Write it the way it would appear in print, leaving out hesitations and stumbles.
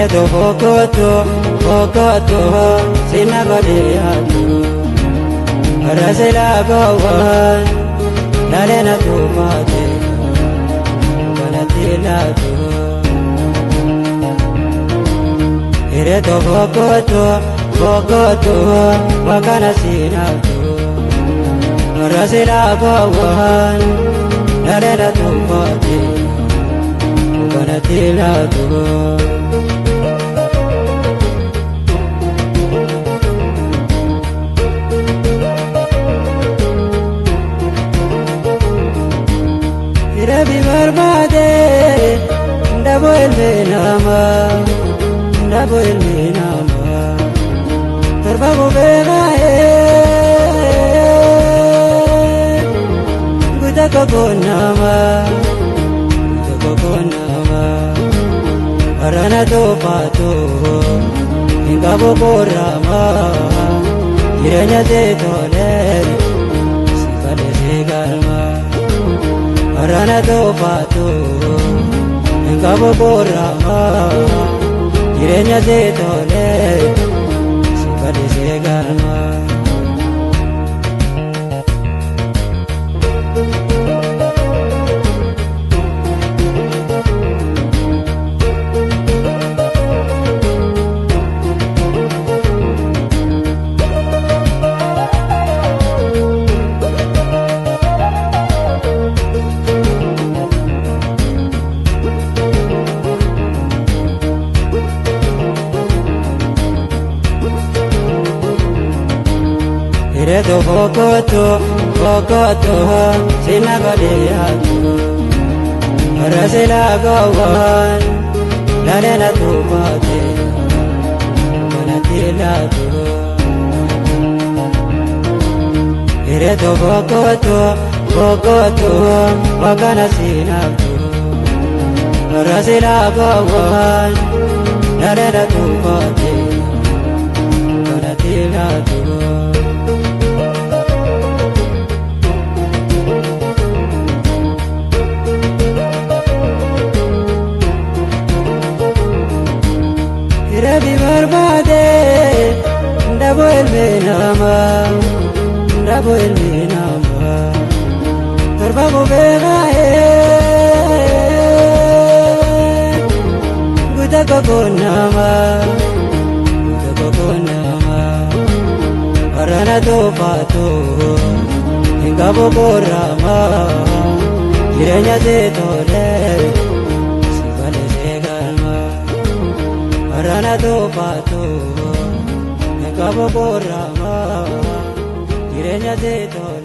Ireto bokoto sina badiyatu Rasela kawan lalena tumate Balatilatu Ireto bokoto wakana sinatu Rasela kawan lalena tumate Balatilatu Rabi barbade ndabo elmenama Torbago begae Guda kokonama Arana topato Ingabo korama Jiranya zetole Sikale segalma Arana topato Engkau borama Jirenya zetole Sikade segalma Ireto bokoto sina badiyatu Rasela kawan lalena tumate Balatilatu Ireto bokoto wakana sinatu Rasela kawan lalena tumate Balatilatu Rabi barbade ndabo elmenama Torbago begae Guda kokonama Arana topato Ingabo korama Jirenya zetole Sikale segalma Arana topato Engkau borama Jirenya zetole